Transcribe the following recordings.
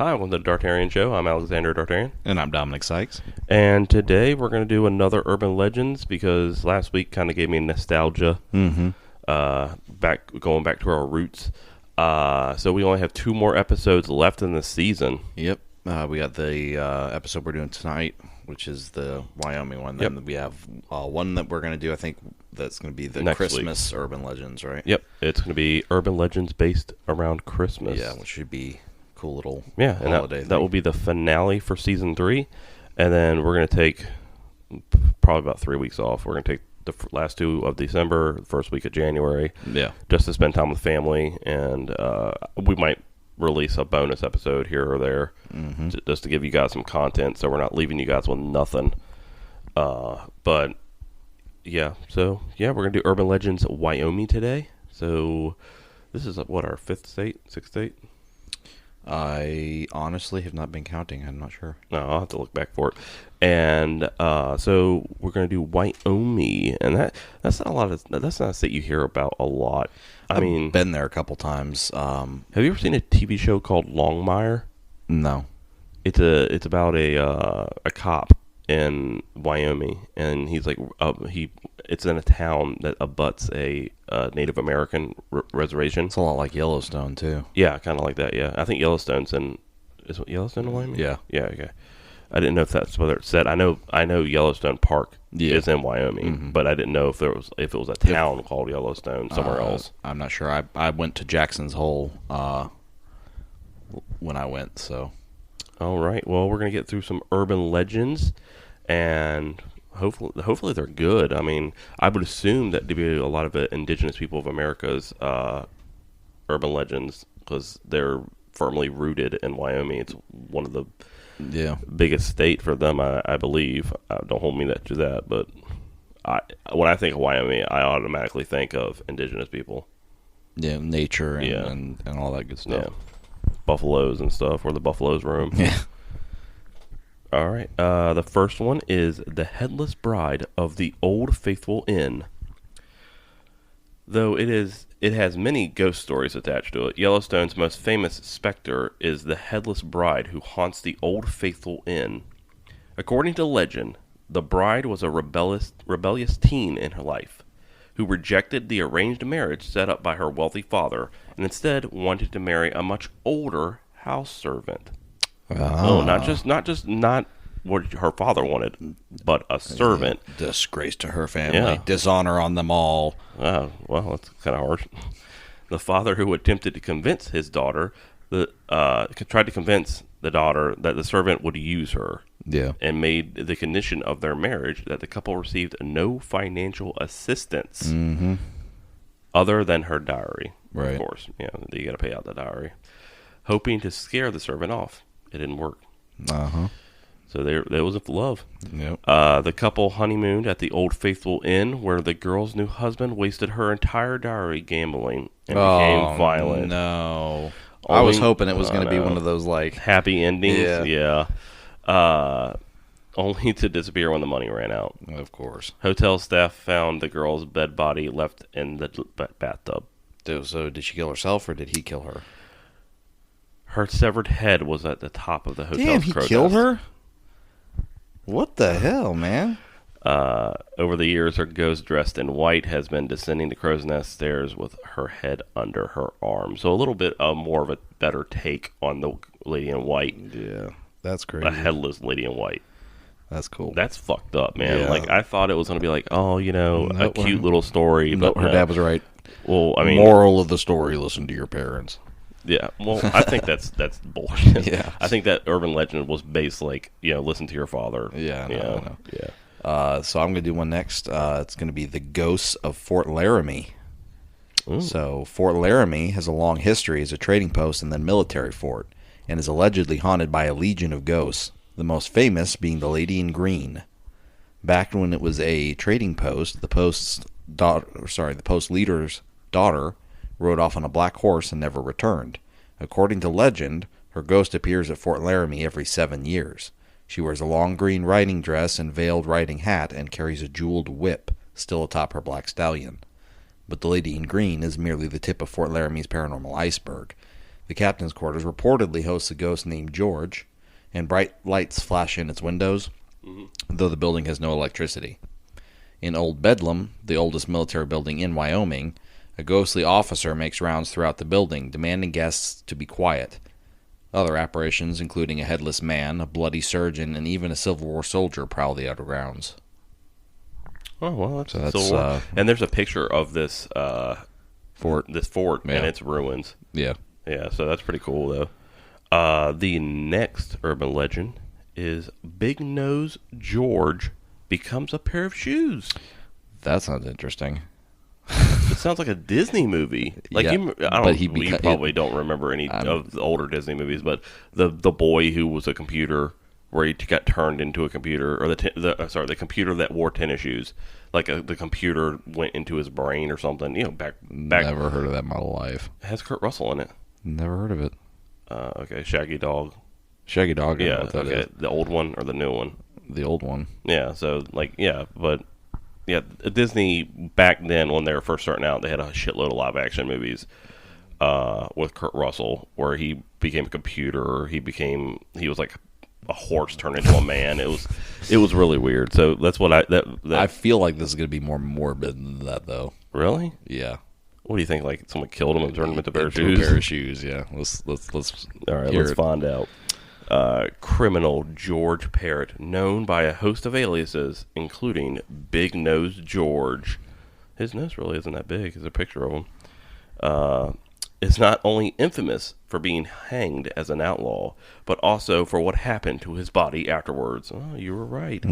Hi, welcome to the Dartarian Show. I'm Alexander Dartarian. And I'm Dominic Sykes. And today we're going to do another Urban Legends because last week kind of gave me nostalgia. Mm-hmm. Going back to our roots. So we only have 2 more episodes left in the season. Yep. We got the episode we're doing tonight, which is the Wyoming one. Then we have one that we're going to do, I think, that's going to be the Next Christmas week. Urban Legends, right? Yep. It's going to be Urban Legends based around Christmas. Yeah, which should be cool little holiday and that will be the finale for season 3. And then we're going to take probably about 3 weeks off. We're going to take the last 2 of December, first week of January. Yeah. Just to spend time with family. And we might release a bonus episode here or there just to give you guys some content so we're not leaving you guys with nothing. But yeah, so yeah, we're going to do Urban Legends Wyoming today. So this is what, our 5th state, 6th state? I honestly have not been counting. I'm not sure. No, I'll have to look back for it. And so we're going to do Wyoming, and that's not a state you hear about a lot. I've been there a couple times. Have you ever seen a TV show called Longmire? No. It's about a cop in Wyoming, and he's like it's in a town that abuts a Native American reservation. It's a lot like Yellowstone too. Yeah, kind of like that. Yeah, I think Yellowstone's is Yellowstone in Wyoming? Yeah. Yeah. Okay. I didn't know if that's whether it said. I know Yellowstone Park is in Wyoming, but I didn't know if it was a town called Yellowstone somewhere else. I'm not sure. I went to Jackson's Hole when I went. So. All right. Well, we're gonna get through some urban legends, and hopefully they're good. I mean, I would assume that to be a lot of indigenous people of America's urban legends because they're firmly rooted in Wyoming. It's one of the biggest state for them, I believe. Don't hold me to that, but when I think of Wyoming, I automatically think of indigenous people. Yeah, nature and all that good stuff. Yeah. Buffaloes and stuff, where the buffaloes roam. Yeah. All right. The first one is the Headless Bride of the Old Faithful Inn. Though it has many ghost stories attached to it, Yellowstone's most famous specter is the Headless Bride who haunts the Old Faithful Inn. According to legend, the bride was a rebellious teen in her life, who rejected the arranged marriage set up by her wealthy father and instead wanted to marry a much older house servant. Oh, not what her father wanted, but a servant. Disgrace to her family. Dishonor on them all. Well, that's kind of harsh. The father who attempted to convince his daughter, tried to convince the daughter that the servant would use her. Yeah. And made the condition of their marriage that the couple received no financial assistance other than her dowry. Right. Of course. Yeah, you got to pay out the dowry. Hoping to scare the servant off. It didn't work. So there was love. Yep. The couple honeymooned at the Old Faithful Inn, where the girl's new husband wasted her entire dowry gambling and became violent. No. I was hoping it was going to be one of those like happy endings. Yeah. Only to disappear when the money ran out. Of course. Hotel staff found the girl's dead body left in the bathtub. So did she kill herself or did he kill her? Her severed head was at the top of the hotel's Damn, he killed her? What the hell, man? Over the years, her ghost dressed in white has been descending the crow's nest stairs with her head under her arm. So a little bit more of a better take on the lady in white. Yeah, that's crazy. A headless lady in white. That's cool. That's fucked up, man. Yeah. Like, I thought it was going to be like, a cute little story. But her dad was right. Well, I mean, moral of the story, listen to your parents. Yeah, well, I think that's bullshit. Yeah. I think that urban legend was based like, listen to your father. Yeah, I know. Yeah. So I'm going to do one next. It's going to be the ghosts of Fort Laramie. Ooh. So Fort Laramie has a long history as a trading post and then military fort, and is allegedly haunted by a legion of ghosts, the most famous being the Lady in Green. Back when it was a trading post, the post leader's daughter rode off on a black horse and never returned. According to legend, her ghost appears at Fort Laramie every 7 years. She wears a long green riding dress and veiled riding hat and carries a jeweled whip, still atop her black stallion. But the Lady in Green is merely the tip of Fort Laramie's paranormal iceberg. The captain's quarters reportedly hosts a ghost named George, and bright lights flash in its windows, though the building has no electricity. In Old Bedlam, the oldest military building in Wyoming, a ghostly officer makes rounds throughout the building, demanding guests to be quiet. Other apparitions, including a headless man, a bloody surgeon, and even a Civil War soldier, prowl the outer grounds. Oh, well, that's and there's a picture of this fort, and its ruins. Yeah. Yeah, so that's pretty cool, though. The next urban legend is Big Nose George becomes a pair of shoes. That sounds interesting. It sounds like a Disney movie. Like yeah, you probably don't remember any of the older Disney movies, but the boy who was a computer, where he got turned into a computer, or the computer that wore tennis shoes, like the computer went into his brain or something. Back. Never heard of that in my life. It has Kurt Russell in it. Never heard of it. Okay, Shaggy Dog. Shaggy Dog. Yeah. Okay, the old one or the new one? The old one. Yeah. So but. Yeah, Disney back then when they were first starting out, they had a shitload of live action movies with Kurt Russell, where he became a computer. He was like a horse turned into a man. It was really weird. So that's what I feel like this is going to be more morbid than that, though. Really? Yeah. What do you think? Like someone killed him and turned him into a pair of shoes? A pair of shoes. Yeah. Let's. All right. Let's find out. Criminal George Parrot, known by a host of aliases, including Big Nose George. His nose really isn't that big. There's a picture of him. Is not only infamous for being hanged as an outlaw, but also for what happened to his body afterwards. Oh, you were right.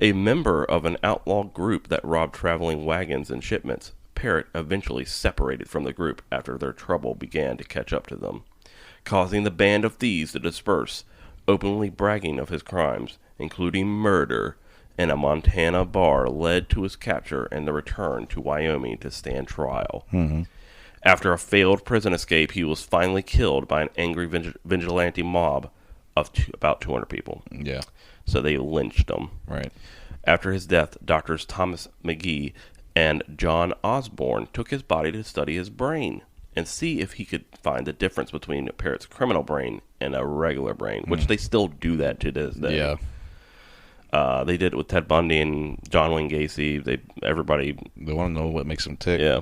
A member of an outlaw group that robbed traveling wagons and shipments, Parrot eventually separated from the group after their trouble began to catch up to them, causing the band of thieves to disperse, openly bragging of his crimes, including murder, in a Montana bar led to his capture and the return to Wyoming to stand trial. After a failed prison escape, he was finally killed by an angry vigilante mob of about 200 people. Yeah. So they lynched him. Right. After his death, doctors Thomas McGee and John Osborne took his body to study his brain and see if he could find the difference between Parrot's criminal brain and a regular brain, which they still do that to this day. Yeah. They did it with Ted Bundy and John Wayne Gacy. They want to know what makes them tick. Yeah.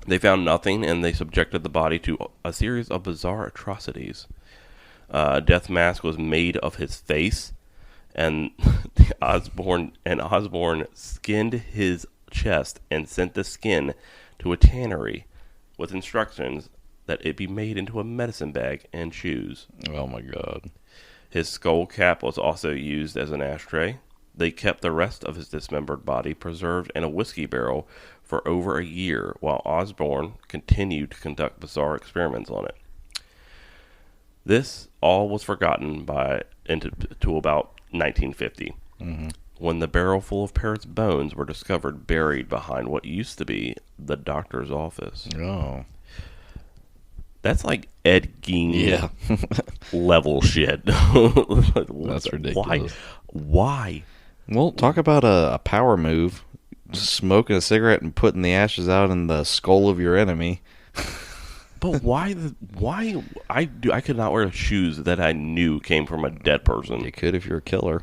They found nothing, and they subjected the body to a series of bizarre atrocities. A death mask was made of his face, and Osborne skinned his chest and sent the skin to a tannery with instructions that it be made into a medicine bag and shoes. Oh my God. His skull cap was also used as an ashtray. They kept the rest of his dismembered body preserved in a whiskey barrel for over a year, while Osborne continued to conduct bizarre experiments on it. This all was forgotten to about 1950, when the barrel full of Parrot's bones were discovered buried behind what used to be the doctor's office. Oh. That's like Ed Gein level shit. That's ridiculous. Why? Well, talk about a power move. Smoking a cigarette and putting the ashes out in the skull of your enemy. But why? I could not wear shoes that I knew came from a dead person. You could if you're a killer.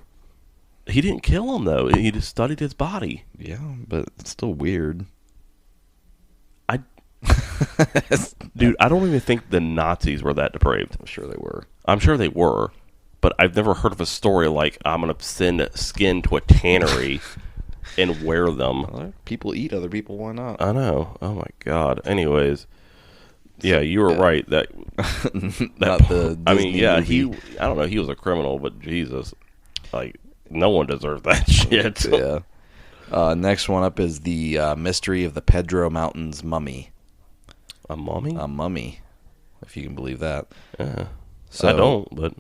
He didn't kill him, though. He just studied his body. Yeah, but it's still weird. Dude, I don't even think the Nazis were that depraved. I'm sure they were. But I've never heard of a story like, I'm going to send skin to a tannery and wear them. Well, people eat other people, why not? I know. Oh, my God. Anyways, yeah, you were right. That not the Disney movie. I don't know, he was a criminal, but Jesus. Like, no one deserves that shit. Yeah. Next one up is the mystery of the Pedro Mountains mummy. A mummy? A mummy, if you can believe that. Yeah. So, I don't, but...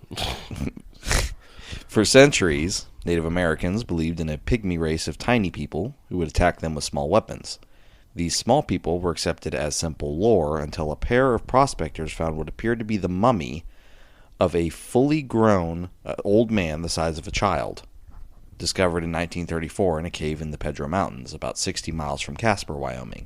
For centuries, Native Americans believed in a pygmy race of tiny people who would attack them with small weapons. These small people were accepted as simple lore until a pair of prospectors found what appeared to be the mummy of a fully grown old man the size of a child, discovered in 1934 in a cave in the Pedro Mountains, about 60 miles from Casper, Wyoming.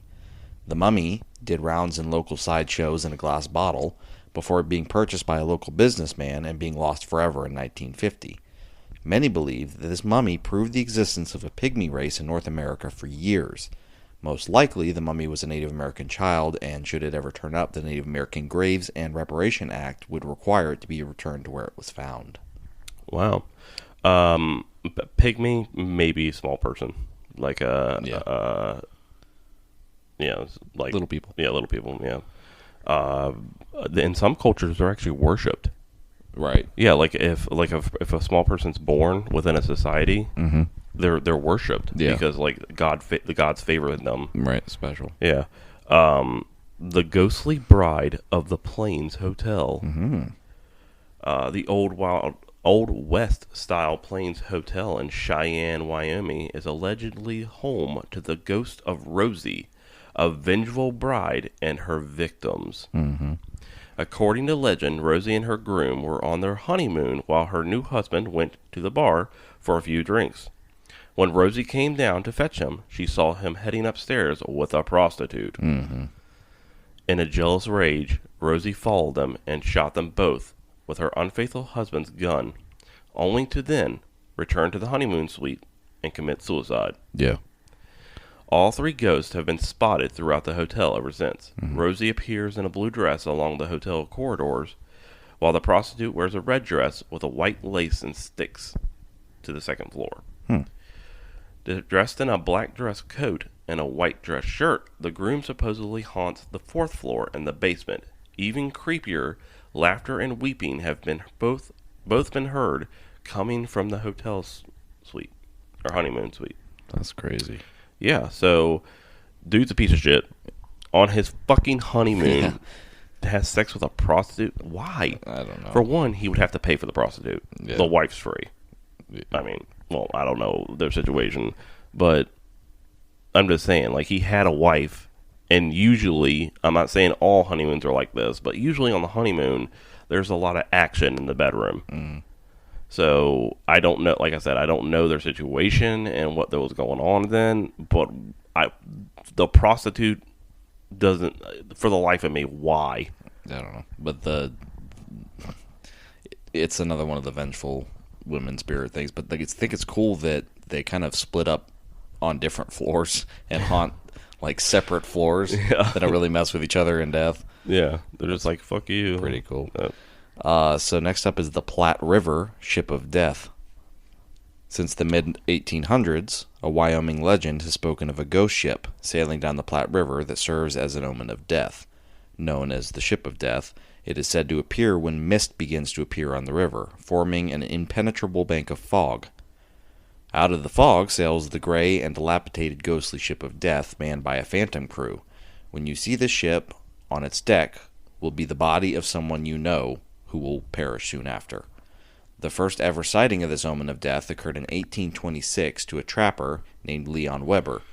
The mummy did rounds in local sideshows in a glass bottle, before being purchased by a local businessman and being lost forever in 1950. Many believe that this mummy proved the existence of a pygmy race in North America for years. Most likely, the mummy was a Native American child, and should it ever turn up, the Native American Graves and Reparation Act would require it to be returned to where it was found. Wow. Pygmy, maybe small person. Like like little people. Yeah, little people, yeah. In some cultures, they're actually worshipped. Right. Yeah, like if a small person's born within a society, Mm-hmm. they're worshipped because like the gods favor them. Right. Special. Yeah. The ghostly bride of the Plains Hotel. Mm-hmm. The Old West style Plains Hotel in Cheyenne, Wyoming, is allegedly home to the ghost of Rosie, a vengeful bride, and her victims. Mm-hmm. According to legend, Rosie and her groom were on their honeymoon while her new husband went to the bar for a few drinks. When Rosie came down to fetch him, she saw him heading upstairs with a prostitute. Mm-hmm. In a jealous rage, Rosie followed them and shot them both with her unfaithful husband's gun, only to then return to the honeymoon suite and commit suicide. Yeah. All three ghosts have been spotted throughout the hotel ever since. Mm-hmm. Rosie appears in a blue dress along the hotel corridors, while the prostitute wears a red dress with a white lace and sticks to the second floor. Dressed in a black dress coat and a white dress shirt, the groom supposedly haunts the fourth floor and the basement. Even creepier, laughter and weeping have been both been heard coming from the hotel suite or honeymoon suite. That's crazy. Yeah, so dude's a piece of shit on his fucking honeymoon. Has sex with a prostitute. Why? I don't know. For one, he would have to pay for the prostitute. Yeah. The wife's free. I mean, well, I don't know their situation, but I'm just saying, like, he had a wife, and usually, I'm not saying all honeymoons are like this, but usually on the honeymoon, there's a lot of action in the bedroom. Mm. So, I don't know, like I said, I don't know their situation and what was going on then, but the prostitute doesn't, for the life of me, why? I don't know. But it's another one of the vengeful women spirit things, but I think it's cool that they kind of split up on different floors and haunt like separate floors that don't really mess with each other in death. Yeah, they're just like, fuck you. Pretty cool. So next up is the Platte River Ship of Death. Since the mid-1800s, a Wyoming legend has spoken of a ghost ship sailing down the Platte River that serves as an omen of death. Known as the Ship of Death, it is said to appear when mist begins to appear on the river, forming an impenetrable bank of fog. Out of the fog sails the gray and dilapidated ghostly Ship of Death manned by a phantom crew. When you see the ship, on its deck will be the body of someone you know who will perish soon after. The first ever sighting of this omen of death occurred in 1826 to a trapper named Leon Weber.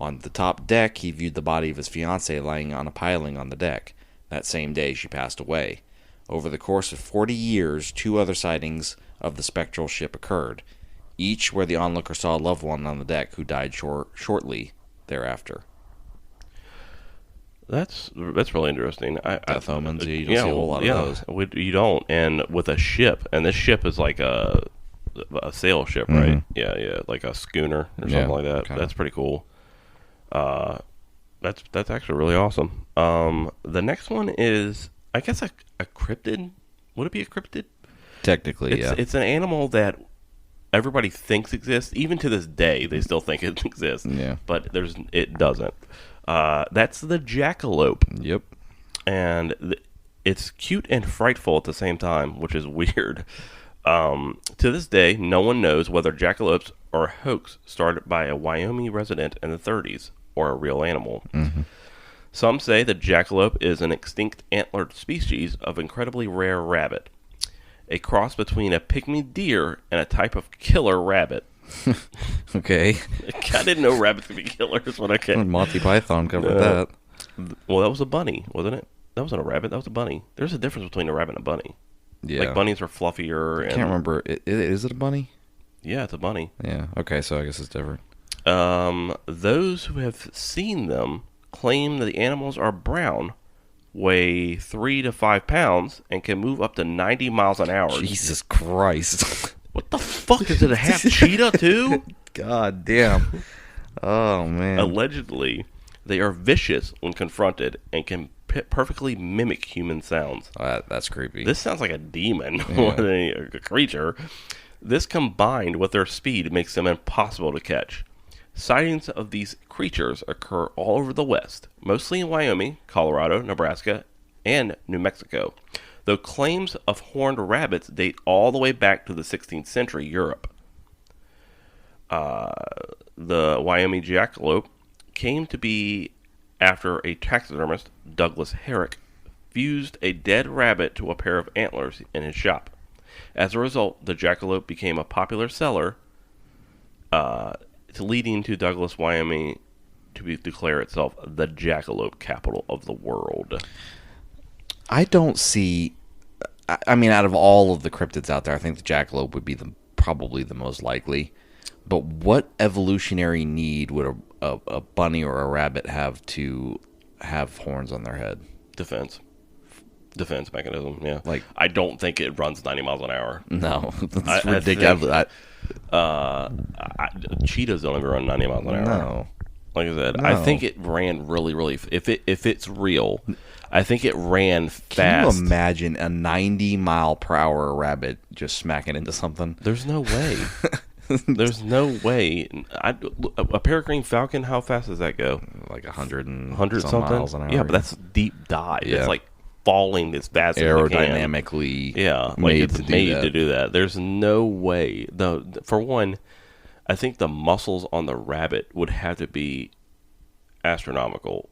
On the top deck, he viewed the body of his fiancée lying on a piling on the deck. That same day, she passed away. Over the course of 40 years, 2 other sightings of the spectral ship occurred, each where the onlooker saw a loved one on the deck who died shortly thereafter. That's really interesting. Death omens, you don't see a whole lot of those. You don't, and with a ship, and this ship is like a sail ship, right? Mm-hmm. Yeah, like a schooner or something like that. Kinda. That's pretty cool. That's actually really awesome. The next one is, I guess, a cryptid. Would it be a cryptid? Technically, yeah. It's an animal that everybody thinks exists. Even to this day, they still think it exists. Yeah. But it doesn't. That's the jackalope. Yep. And it's cute and frightful at the same time, which is weird. To this day, no one knows whether jackalopes are a hoax started by a Wyoming resident in the 30s or a real animal. Mm-hmm. Some say the jackalope is an extinct antlered species of incredibly rare rabbit, a cross between a pygmy deer and a type of killer rabbit. Okay. I didn't know rabbits could be killers when I came. Monty Python covered that. Well, that was a bunny, wasn't it? That wasn't a rabbit. That was a bunny. There's a difference between a rabbit and a bunny. Yeah. Like bunnies are fluffier. I can't remember. Is it a bunny? Yeah, it's a bunny. Yeah. Okay, so I guess it's different. Those who have seen them claim that the animals are brown weigh 3 to 5 pounds, and can move up to 90 miles an hour. Jesus Christ. What the fuck? Is it a half cheetah, too? God damn. Oh, man. Allegedly, they are vicious when confronted and can perfectly mimic human sounds. That's creepy. This sounds like a demon more than a creature. This combined with their speed makes them impossible to catch. Sightings of these creatures occur all over the West, mostly in Wyoming, Colorado, Nebraska, and New Mexico, though claims of horned rabbits date all the way back to the 16th century Europe. The Wyoming Jackalope came to be after a taxidermist, Douglas Herrick, fused a dead rabbit to a pair of antlers in his shop. As a result, the jackalope became a popular seller, leading to Douglas, Wyoming, to declare itself the jackalope capital of the world. I don't see... I mean, out of all of the cryptids out there, I think the jackalope would be probably the most likely. But what evolutionary need would a bunny or a rabbit have to have horns on their head? Defense mechanism, yeah. Like, I don't think it runs 90 miles an hour. No, that's ridiculous. Cheetahs don't even run 90 miles an hour. No. Like I said, No. I think it ran really, really... If it's real, I think it ran fast. Can you imagine a 90-mile-per-hour rabbit just smacking into something? There's no way. There's no way. A peregrine falcon, how fast does that go? Like 100 something miles an hour. Yeah, but that's deep dive. Yeah. It's like falling as fast as it can. Aerodynamically made to do that. There's no way. For one, I think the muscles on the rabbit would have to be astronomical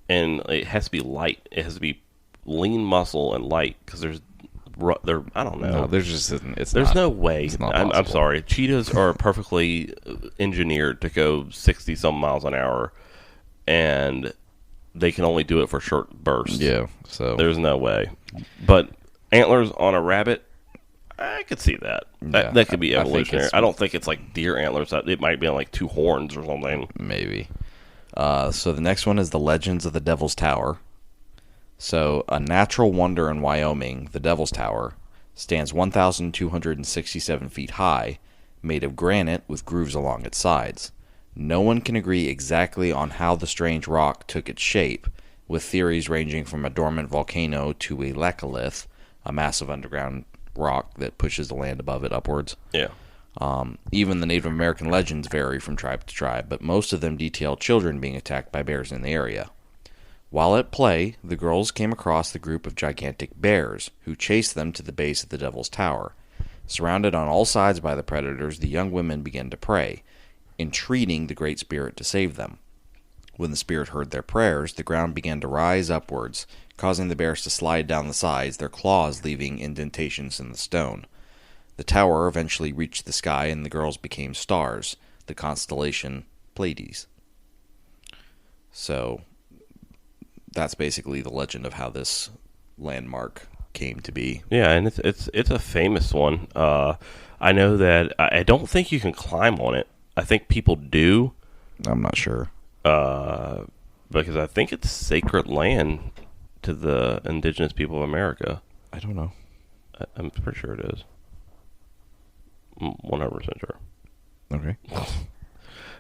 and it has to be light. It has to be lean muscle and light because I don't know. No, there's just there's no way. I'm possible. sorry. Cheetahs are perfectly engineered to go 60 some miles an hour, and they can only do it for short bursts. Yeah, so there's no way. But antlers on a rabbit, I could see that. That could be evolutionary. I don't think it's like deer antlers. It might be on like two horns or something. Maybe. So the next one is the Legends of the Devil's Tower. So, a natural wonder in Wyoming, the Devil's Tower, stands 1,267 feet high, made of granite with grooves along its sides. No one can agree exactly on how the strange rock took its shape, with theories ranging from a dormant volcano to a laccolith, a massive underground rock that pushes the land above it upwards. Yeah. Even the Native American legends vary from tribe to tribe, but most of them detail children being attacked by bears in the area. While at play, the girls came across the group of gigantic bears, who chased them to the base of the Devil's Tower. Surrounded on all sides by the predators, the young women began to pray, entreating the Great Spirit to save them. When the spirit heard their prayers, the ground began to rise upwards, causing the bears to slide down the sides, their claws leaving indentations in the stone. The tower eventually reached the sky, and the girls became stars, the constellation Pleiades. So that's basically the legend of how this landmark came to be. Yeah, and it's a famous one. I know that I don't think you can climb on it. I think people do. I'm not sure. Because I think it's sacred land to the indigenous people of America. I don't know. I'm pretty sure it is. 100% sure. Okay.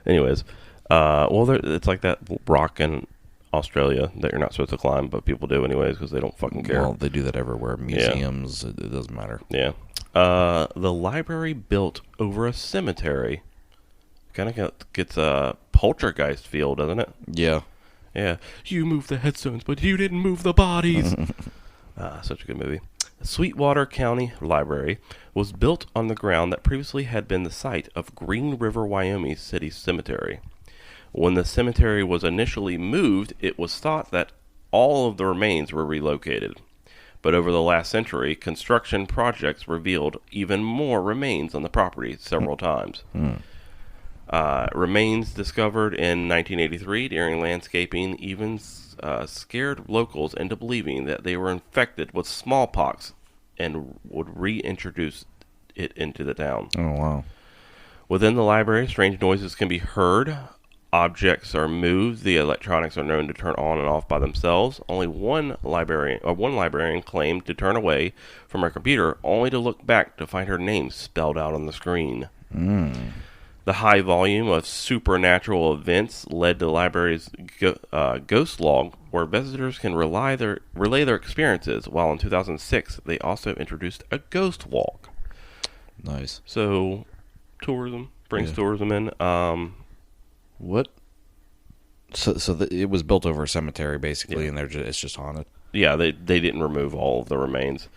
Anyways, it's like that rock in Australia that you're not supposed to climb, but people do anyways because they don't fucking care. Well, they do that everywhere. Museums, it doesn't matter. Yeah. The library built over a cemetery kind of gets a poltergeist feel, doesn't it? Yeah. Yeah. You moved the headstones, but you didn't move the bodies. Such a good movie. The Sweetwater County Library was built on the ground that previously had been the site of Green River, Wyoming City Cemetery. When the cemetery was initially moved, it was thought that all of the remains were relocated. But over the last century, construction projects revealed even more remains on the property several times. Remains discovered in 1983 during landscaping even scared locals into believing that they were infected with smallpox and would reintroduce it into the town. Oh, wow. Within the library, strange noises can be heard, objects are moved, the electronics are known to turn on and off by themselves. Only one librarian claimed to turn away from her computer, only to look back to find her name spelled out on the screen. The high volume of supernatural events led to the library's ghost log, where visitors can relay their experiences, while in 2006 they also introduced a ghost walk. Nice. So, tourism brings tourism in. What? So it was built over a cemetery, basically, and it's just haunted? Yeah, they didn't remove all of the remains.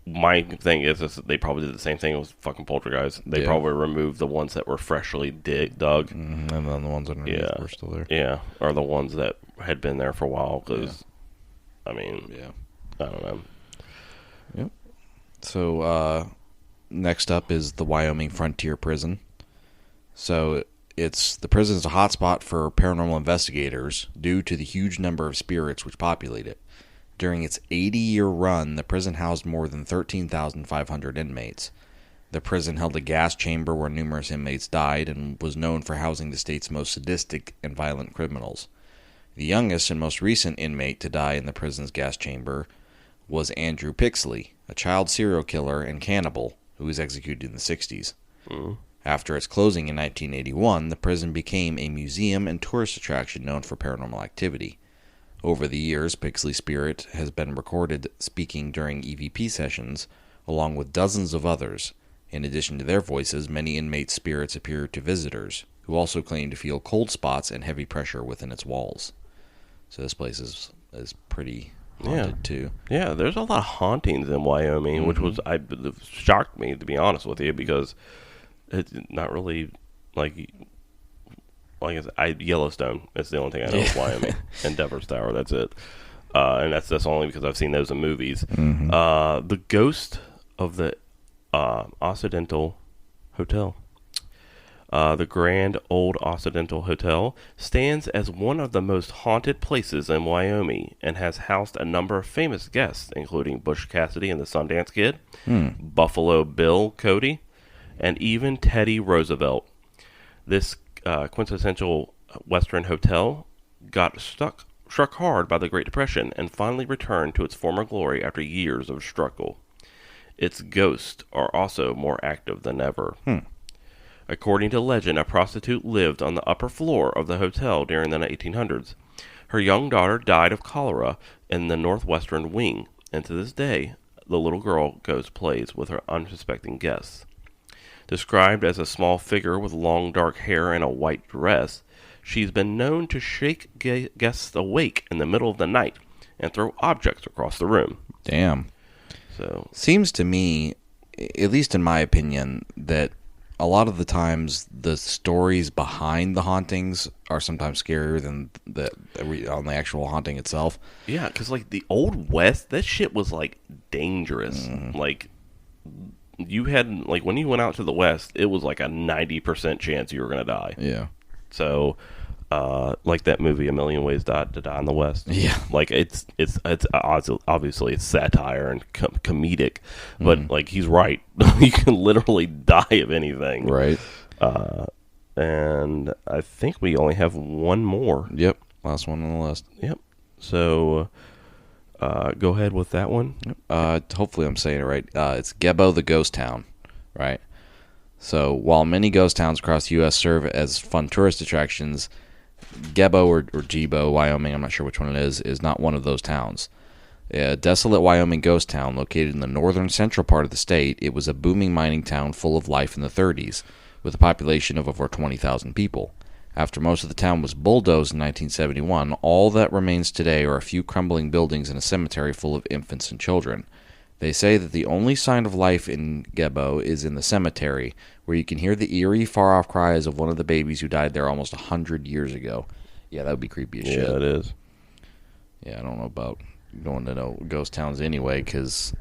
My thing is they probably did the same thing with fucking Poltergeist. They probably removed the ones that were freshly dug. And then the ones underneath were still there. Yeah, or the ones that had been there for a while. Because, I mean, I don't know. Yep. So, next up is the Wyoming Frontier Prison. So, the prison is a hotspot for paranormal investigators due to the huge number of spirits which populate it. During its 80-year run, the prison housed more than 13,500 inmates. The prison held a gas chamber where numerous inmates died and was known for housing the state's most sadistic and violent criminals. The youngest and most recent inmate to die in the prison's gas chamber was Andrew Pixley, a child serial killer and cannibal who was executed in the 60s. After its closing in 1981, the prison became a museum and tourist attraction known for paranormal activity. Over the years, Pixley's spirit has been recorded speaking during EVP sessions, along with dozens of others. In addition to their voices, many inmates' spirits appear to visitors, who also claim to feel cold spots and heavy pressure within its walls. So this place is pretty haunted, too. Yeah, there's a lot of hauntings in Wyoming, which shocked me, to be honest with you, because it's not really, Yellowstone. That's the only thing I know of Wyoming. And Devil's Tower, that's it. And that's only because I've seen those in movies. The ghost of the Occidental Hotel. The Grand Old Occidental Hotel stands as one of the most haunted places in Wyoming and has housed a number of famous guests, including Butch Cassidy and the Sundance Kid, Buffalo Bill Cody, and even Teddy Roosevelt. This quintessential Western hotel got struck hard by the Great Depression and finally returned to its former glory after years of struggle. Its ghosts are also more active than ever. According to legend, a prostitute lived on the upper floor of the hotel during the 1800s. Her young daughter died of cholera in the northwestern wing, and to this day, the little girl ghost plays with her unsuspecting guests. Described as a small figure with long dark hair and a white dress, she's been known to shake guests awake in the middle of the night and throw objects across the room. Damn. So seems to me, at least in my opinion, that a lot of the times the stories behind the hauntings are sometimes scarier than on the actual haunting itself. Yeah, because the Old West, that shit was dangerous. You had, when you went out to the West, it was a 90% chance you were going to die. Yeah. So, that movie, A Million Ways to Die in the West. Yeah. It's obviously it's satire and comedic, but, he's right. You can literally die of anything. Right. And I think we only have one more. Yep. Last one on the list. Yep. So... go ahead with that one. Hopefully I'm saying it right. It's Gebo, the ghost town, right? So while many ghost towns across the U.S. serve as fun tourist attractions, Gebo or Gebo, Wyoming, I'm not sure which one it is not one of those towns. A desolate Wyoming ghost town located in the northern central part of the state, it was a booming mining town full of life in the 30s, with a population of over 20,000 people. After most of the town was bulldozed in 1971, all that remains today are a few crumbling buildings and a cemetery full of infants and children. They say that the only sign of life in Gebo is in the cemetery, where you can hear the eerie, far-off cries of one of the babies who died there almost 100 years ago. Yeah, that would be creepy as shit. Yeah, it is. Yeah, I don't know about going to no ghost towns anyway, because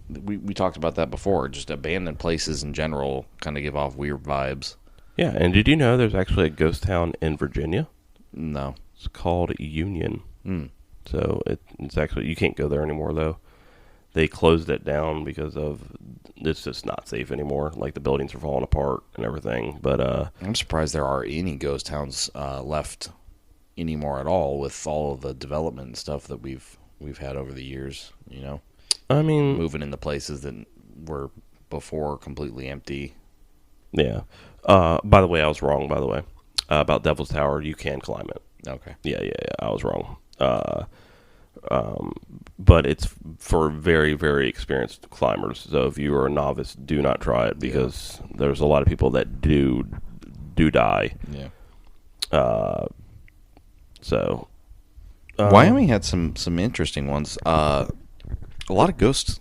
we talked about that before. Just abandoned places in general kind of give off weird vibes. Yeah, and did you know there's actually a ghost town in Virginia? No. It's called Union. So it's actually, you can't go there anymore, though. They closed it down because of it's just not safe anymore. Like the buildings are falling apart and everything. But I'm surprised there are any ghost towns left anymore at all with all of the development and stuff that we've had over the years. You know, I mean, moving into places that were before completely empty. Yeah. By the way, I was wrong. By the way, about Devil's Tower, you can climb it. Okay. Yeah. I was wrong. But it's for very, very experienced climbers. So if you are a novice, do not try it because there's a lot of people that do die. Yeah. So Wyoming had some interesting ones. A lot of ghost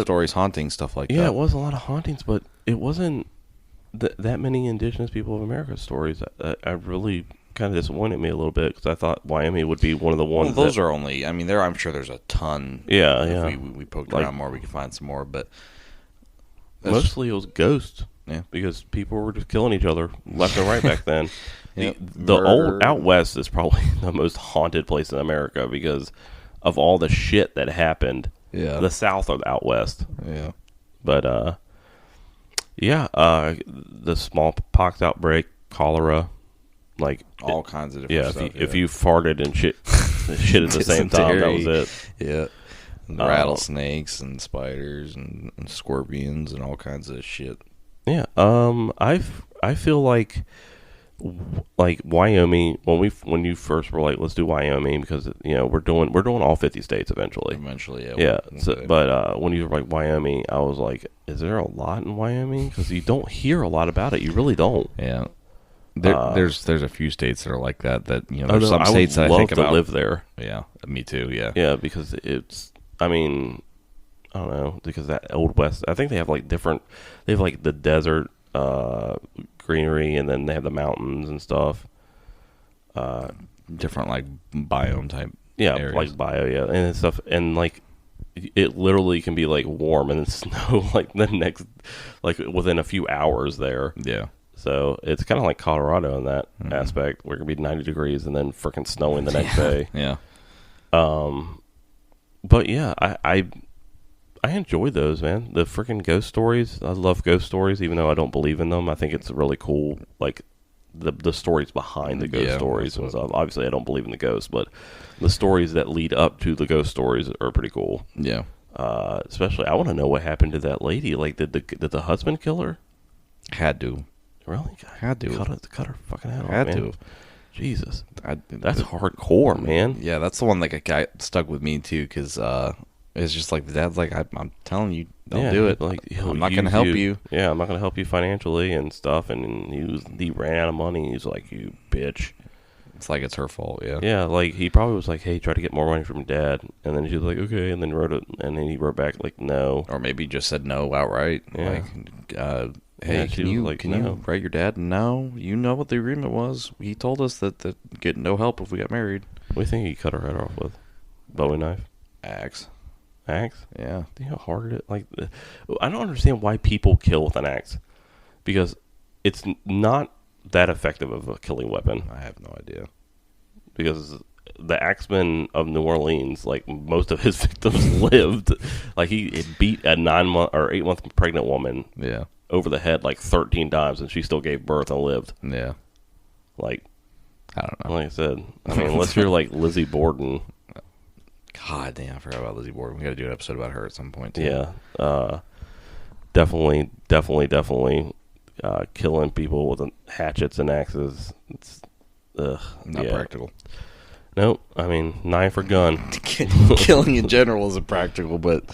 stories, haunting stuff like that. Yeah, it was a lot of hauntings, but it wasn't that many Indigenous People of America stories. I really kind of disappointed me a little bit because I thought Wyoming would be one of the ones. Well, those are only. I mean, I'm sure there's a ton. Yeah, if we poked around more, we could find some more. But mostly it was ghosts. Yeah, because people were just killing each other left and right back then. The old out west is probably the most haunted place in America because of all the shit that happened. Yeah, the South or the out west. Yeah, but the smallpox outbreak, cholera. Like all kinds of different stuff. If you farted and shit at the same time, that was it. Yeah, and rattlesnakes and spiders and scorpions and all kinds of shit. Yeah. I feel like Wyoming when you first were like, let's do Wyoming because we're doing all 50 states eventually. Eventually, yeah. But when you were like Wyoming, I was like, is there a lot in Wyoming? Because you don't hear a lot about it. You really don't. Yeah. There's a few states that are like that. There's some states that I think about. I would love to live there. Yeah, me too. Yeah, yeah, because it's. I mean, I don't know because that old west. I think they have like different. They have like the desert greenery, and then they have the mountains and stuff. Different like biome type. Yeah, areas. like bio. Yeah, and stuff, and like it literally can be like warm and snow like the next, like within a few hours there. Yeah. So it's kind of like Colorado in that aspect, where it can be 90 degrees and then freaking snowing the next day. Yeah. But yeah, I enjoy those, man. The freaking ghost stories. I love ghost stories, even though I don't believe in them. I think it's really cool, like the stories behind the ghost stories and stuff. Obviously, I don't believe in the ghosts, but the stories that lead up to the ghost stories are pretty cool. Yeah. Especially, I want to know what happened to that lady. Like, did the husband kill her? Had to. Really? Had to. Cut her fucking head off, Had man. to. Jesus. That's hardcore, man. Yeah, that's the one that got stuck with me, too, because it's just like the dad's like, I'm telling you, don't do it. Like, I'm not going to help you. Yeah, I'm not going to help you financially and stuff. And he ran out of money. He's like, you bitch. It's like it's her fault, yeah. Yeah, like he probably was like, hey, try to get more money from dad. And then she was like, okay. And then he wrote back like, no. Or maybe just said no outright. Yeah. Like, hey, can you write your dad? No, you know what the agreement was. He told us that get no help if we got married. What do you think he cut her head off with? Bowie knife? Axe? Yeah. Do you know how hard it is? Like, I don't understand why people kill with an axe. Because it's not that effective of a killing weapon. I have no idea. Because the axeman of New Orleans, like most of his victims lived. Like he beat a 9-month or 8-month pregnant woman. Yeah. Over the head like 13 times, and she still gave birth and lived. Yeah. Like, I don't know. Like I said, I mean, unless you're like Lizzie Borden. God damn, I forgot about Lizzie Borden. We got to do an episode about her at some point, too. Yeah. Definitely. Killing people with hatchets and axes. It's not practical. Nope. I mean, knife or gun. Killing in general isn't practical, but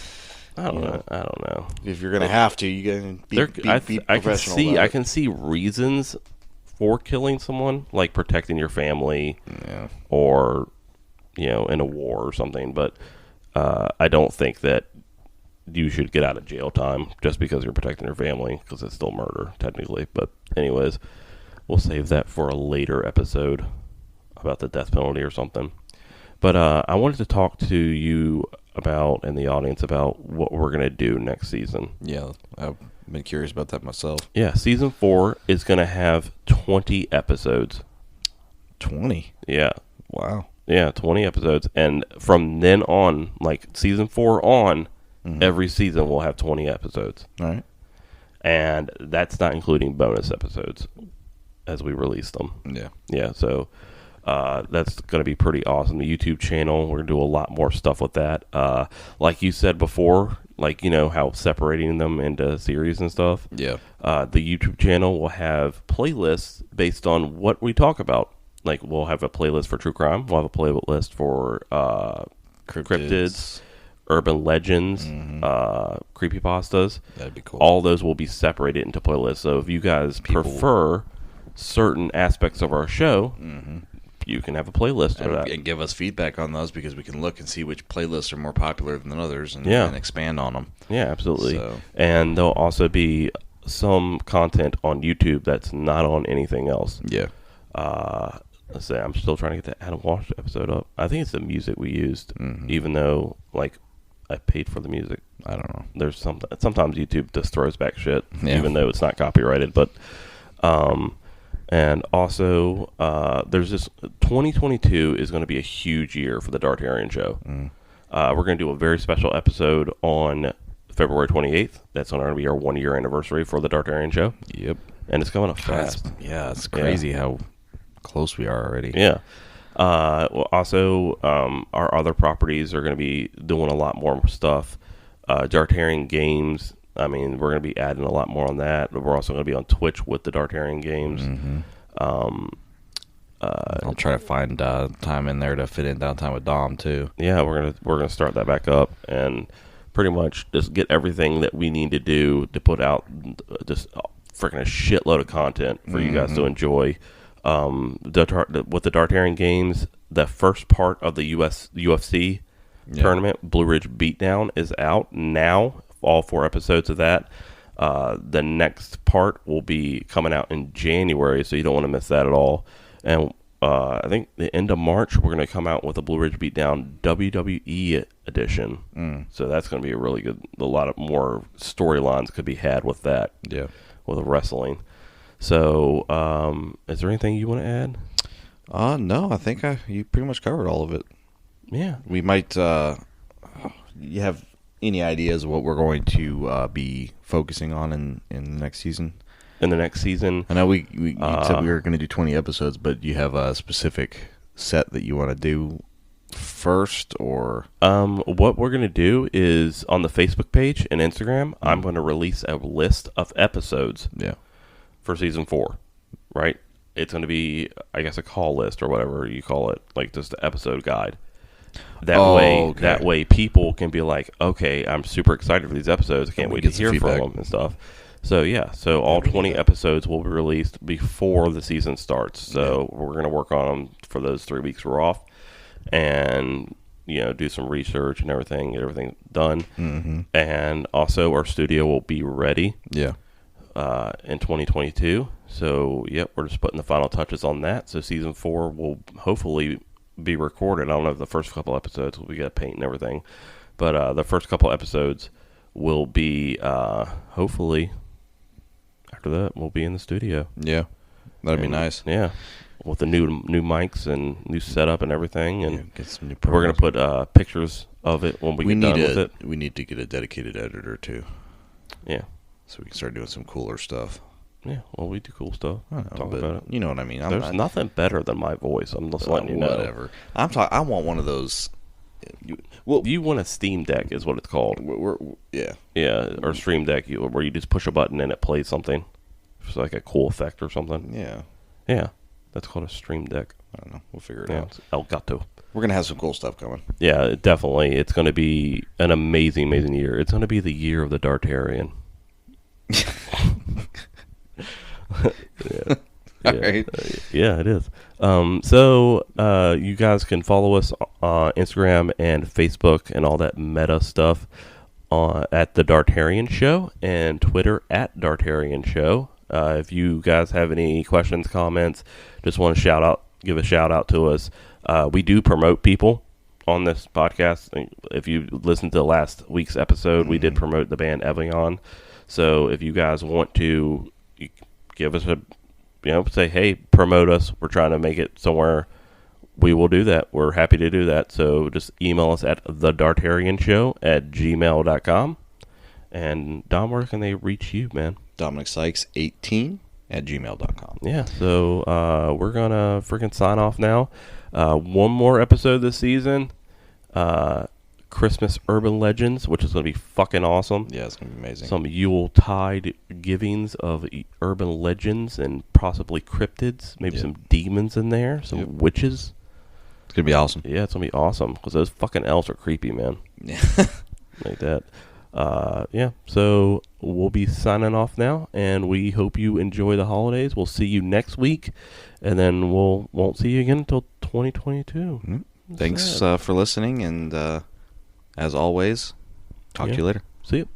I don't know. If you're gonna have to, you gotta be professional. I can see reasons for killing someone, like protecting your family, or in a war or something. But I don't think that you should get out of jail time just because you're protecting your family, because it's still murder technically. But anyways, we'll save that for a later episode about the death penalty or something. But I wanted to talk to you about, and the audience, about what we're going to do next season. Yeah, I've been curious about that myself. Yeah, season 4 is going to have 20 episodes. 20? Yeah. Wow. Yeah, 20 episodes. And from then on, like season 4 on, Every season will have 20 episodes. All right. And that's not including bonus episodes as we release them. Yeah. Yeah, so that's going to be pretty awesome. The YouTube channel, we're going to do a lot more stuff with that. Like you said before, like, you know, how separating them into series and stuff. Yeah. The YouTube channel will have playlists based on what we talk about. Like, we'll have a playlist for true crime. We'll have a playlist for cryptids, urban legends, creepypastas. That'd be cool. All those will be separated into playlists. So if you guys prefer certain aspects of our show, you can have a playlist for that. And give us feedback on those, because we can look and see which playlists are more popular than others and expand on them. Yeah, absolutely. So. And there'll also be some content on YouTube that's not on anything else. Yeah. Let's say I'm still trying to get the Adam Walsh episode up. I think it's the music we used, even though, like, I paid for the music. I don't know. There's sometimes YouTube just throws back shit, even though it's not copyrighted. But, and also, there's this 2022 is going to be a huge year for the Dartarian show. We're going to do a very special episode on February 28th. That's going to be our 1 year anniversary for the Dartarian show. Yep. And it's coming up fast. It's crazy how close we are already. Yeah. Well, also, our other properties are going to be doing a lot more stuff. Dartarian Games, I mean, we're going to be adding a lot more on that. But we're also going to be on Twitch with the Dartarian Games. I'll try to find time in there to fit in downtime with Dom too. Yeah, we're gonna start that back up and pretty much just get everything that we need to do to put out just freaking a shitload of content for you guys to enjoy. With the Dartarian Games, the first part of the UFC tournament, Blue Ridge Beatdown, is out now. All 4 episodes of that. The next part will be coming out in January, so you don't want to miss that at all. And I think the end of March, we're going to come out with a Blue Ridge Beatdown WWE edition. So that's going to be a really good. A lot of more storylines could be had with that. Yeah, with the wrestling. So, is there anything you want to add? No, I think you pretty much covered all of it. Yeah. We might, you have any ideas of what we're going to be focusing on in the next season? In the next season? I know you said we were going to do 20 episodes, but you have a specific set that you want to do first, or? What we're going to do is on the Facebook page and Instagram, I'm going to release a list of episodes. Yeah. For season 4, right? It's going to be, I guess, a call list or whatever you call it, like just an episode guide. That way people can be like, okay, I'm super excited for these episodes. I can't wait to hear from them and stuff. So, yeah. So, all 20 episodes will be released before the season starts. So, we're going to work on them for those 3 weeks we're off and, you know, do some research and everything, get everything done. And also, our studio will be ready. Yeah. In 2022. So, yep, we're just putting the final touches on that. So, season 4 will hopefully be recorded. I don't know if the first couple episodes we got to paint and everything, but the first couple episodes will be hopefully after that we'll be in the studio. Yeah, that'd be nice. Yeah, with the new mics and new setup and everything, and get some new we're gonna put pictures of it when we get done with it. We need to get a dedicated editor too. Yeah. So we can start doing some cooler stuff. Yeah, well, we do cool stuff. Talk about it. You know what I mean. There's nothing better than my voice. I'm just letting you know. Whatever. I want one of those. You want a Steam Deck is what it's called. Yeah, or Stream Deck, where you just push a button and it plays something. It's like a cool effect or something. Yeah, that's called a Stream Deck. I don't know. We'll figure it out. It's Elgato. We're gonna have some cool stuff coming. Yeah, definitely. It's going to be an amazing year. It's going to be the year of the Dartarian. Yeah. Right. Yeah, it is. So you guys can follow us on Instagram and Facebook and all that meta stuff at the Dartarian Show, and Twitter at Dartarian Show. If you guys have any questions, comments, just want to give a shout out to us. We do promote people on this podcast. If you listened to last week's episode, we did promote the band Evian. So if you guys want to give us say, hey, promote us. We're trying to make it somewhere We will do that. We're happy to do that. So just email us at thedartarianshow@gmail.com. And Dom, where can they reach you, man? Dominic Sykes 18 at gmail.com. Yeah, so we're going to freaking sign off now. One more episode this season. Christmas Urban Legends, which is going to be fucking awesome. Yeah, it's going to be amazing. Some Yuletide givings of urban legends and possibly cryptids. Maybe some demons in there. Some witches. It's going to be awesome. Yeah, it's going to be awesome. Because those fucking elves are creepy, man. Yeah. Like that. Yeah, so we'll be signing off now. And we hope you enjoy the holidays. We'll see you next week. And then won't see you again until 2022. Mm-hmm. Thanks for listening. And as always, talk to you later. See you.